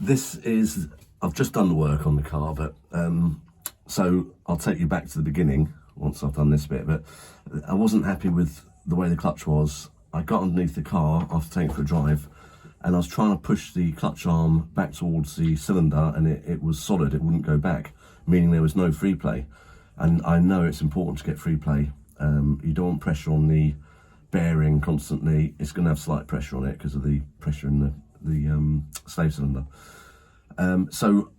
this is, I've just done the work on the car, but so I'll take you back to the beginning once I've done this bit. But I wasn't happy with the way the clutch was. I got underneath the car after taking it for a drive, and I was trying to push the clutch arm back towards the cylinder, and it was solid, it wouldn't go back, meaning there was no free play. And I know it's important to get free play. You don't want pressure on the bearing constantly. It's going to have slight pressure on it because of the pressure in the slave cylinder. So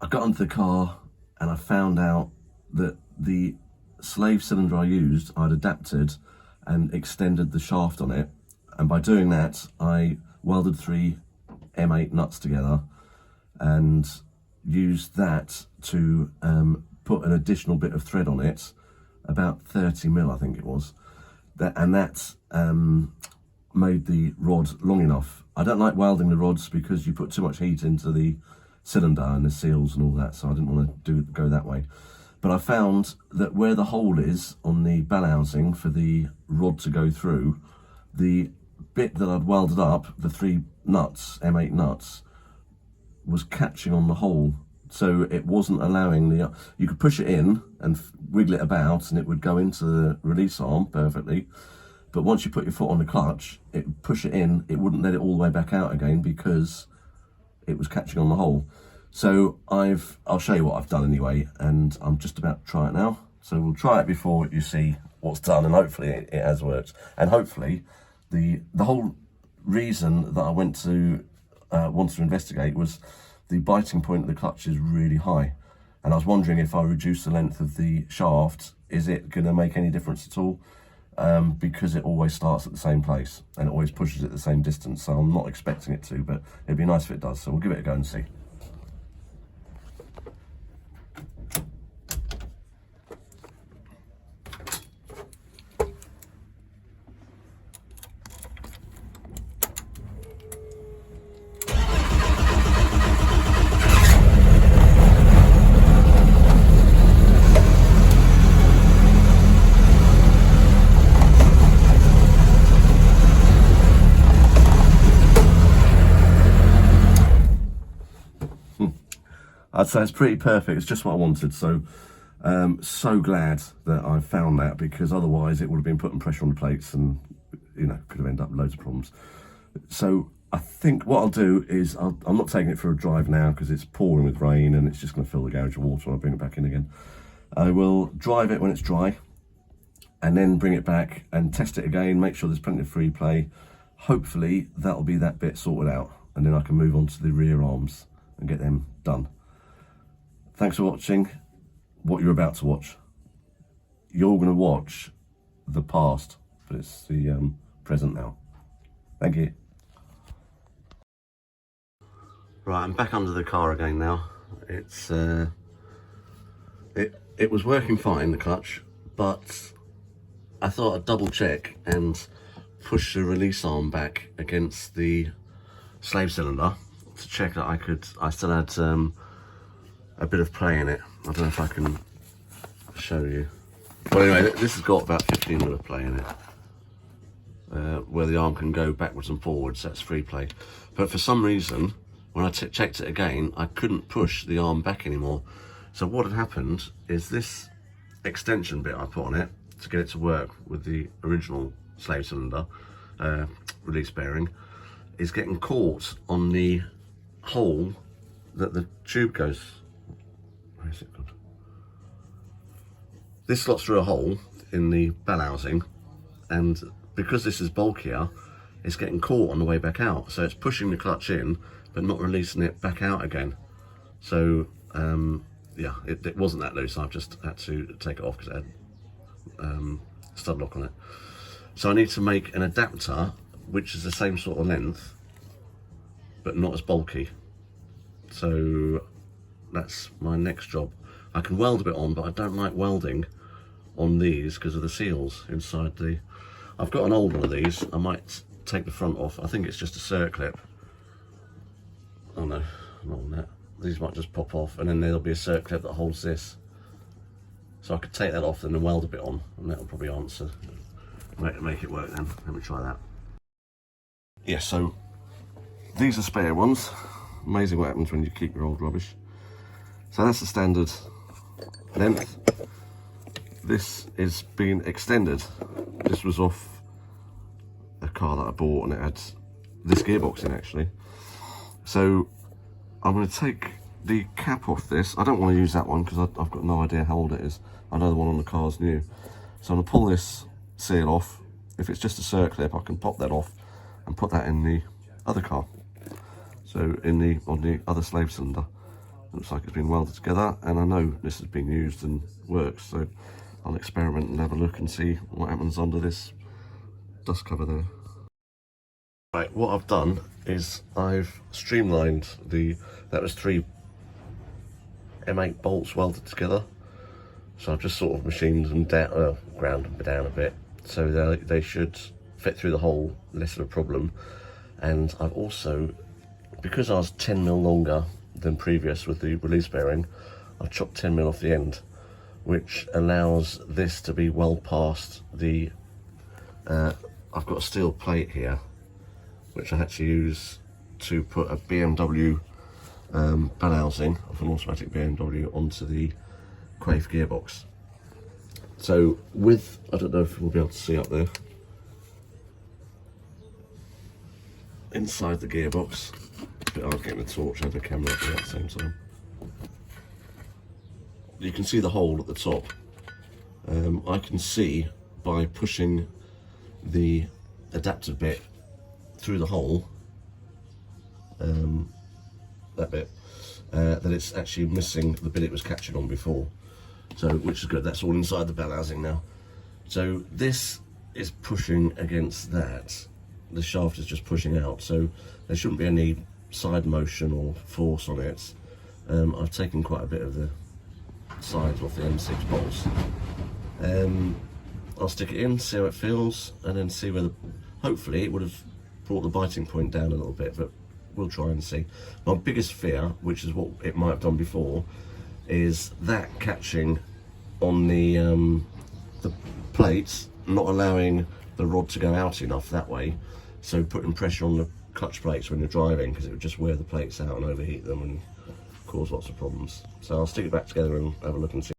I got into the car and I found out that the slave cylinder I used, I'd adapted and extended the shaft on it, and by doing that I welded 3 M8 nuts together and used that to put an additional bit of thread on it, about 30 mil I think it was, and that made the rod long enough. I don't like welding the rods because you put too much heat into the cylinder and the seals and all that, so I didn't want to go that way. But I found that where the hole is on the bell housing for the rod to go through, the bit that I'd welded up, the 3 nuts, M8 nuts, was catching on the hole. So it wasn't allowing you could push it in and wiggle it about and it would go into the release arm perfectly. But once you put your foot on the clutch, it would push it in, it wouldn't let it all the way back out again because it was catching on the hole. So I'll show you what I've done anyway, and I'm just about to try it now. So we'll try it before you see what's done, and hopefully it has worked. And hopefully the whole reason that I wanted to investigate was the biting point of the clutch is really high. And I was wondering if I reduce the length of the shaft, is it going to make any difference at all? Because it always starts at the same place and it always pushes it the same distance. So I'm not expecting it to, but it'd be nice if it does. So we'll give it a go and see. I'd say it's pretty perfect. It's just what I wanted. So, so glad that I found that, because otherwise it would have been putting pressure on the plates and, you know, could have ended up with loads of problems. So I think what I'll do is I'm not taking it for a drive now because it's pouring with rain and it's just going to fill the garage with water when I bring it back in again. I will drive it when it's dry and then bring it back and test it again, make sure there's plenty of free play. Hopefully that'll be that bit sorted out, and then I can move on to the rear arms and get them done. Thanks for watching what you're about to watch. You're going to watch the past, but it's the present now. Thank you. Right, I'm back under the car again now. It's it was working fine, the clutch, but I thought I'd double check and push the release arm back against the slave cylinder to check that I still had a bit of play in it. I don't know if I can show you. Well, anyway, this has got about 15 mil of play in it, where the arm can go backwards and forwards. That's free play. But for some reason, when I checked it again, I couldn't push the arm back anymore. So what had happened is this extension bit I put on it to get it to work with the original slave cylinder release bearing is getting caught on the hole that the tube goes. Where is it gone? This slots through a hole in the bell housing, and because this is bulkier, it's getting caught on the way back out. So it's pushing the clutch in, but not releasing it back out again. So yeah, it wasn't that loose. I've just had to take it off because it had stud lock on it. So I need to make an adapter which is the same sort of length, but not as bulky. So that's my next job. I can weld a bit on, but I don't like welding on these because of the seals inside the... I've got an old one of these. I might take the front off. I think it's just a circlip. Oh no, not on that. These might just pop off, and then there'll be a circlip that holds this. So I could take that off and then weld a bit on, and that'll probably answer, make it work then. Let me try that. Yeah, so these are spare ones. Amazing what happens when you keep your old rubbish. So that's the standard length. This is being extended. This was off a car that I bought and it had this gearbox in actually. So I'm going to take the cap off this. I don't want to use that one because I've got no idea how old it is. I know the one on the car's new. So I'm going to pull this seal off. If it's just a circlip, I can pop that off and put that in the other car. So on the other slave cylinder. Looks like it's been welded together, and I know this has been used and works, so I'll experiment and have a look and see what happens under this dust cover there. Right, what I've done is I've streamlined that was 3 M8 bolts welded together. So I've just sort of machined them down, ground them down a bit, so they should fit through the hole, less of a problem. And I've also, because I was 10mm longer than previous with the release bearing, I've chopped 10mm off the end, which allows this to be well past the, I've got a steel plate here, which I had to use to put a BMW bell housing of an automatic BMW onto the Quaife gearbox. So with, I don't know if we'll be able to see up there, inside the gearbox, but I'll get the torch and the camera up there at the same time. You can see the hole at the top. I can see by pushing the adapter bit through the hole, that bit, that it's actually missing the bit it was catching on before. So, which is good, that's all inside the bell housing now. So this is pushing against that. The shaft is just pushing out, so there shouldn't be any side motion or force on it. I've taken quite a bit of the sides off the M6 bolts. I'll stick it in, see how it feels, and then see whether, hopefully it would have brought the biting point down a little bit, but we'll try and see. My biggest fear, which is what it might have done before, is that catching on the plates, not allowing the rod to go out enough that way, so putting pressure on the clutch plates when you're driving, because it would just wear the plates out and overheat them and cause lots of problems. So I'll stick it back together and have a look and see.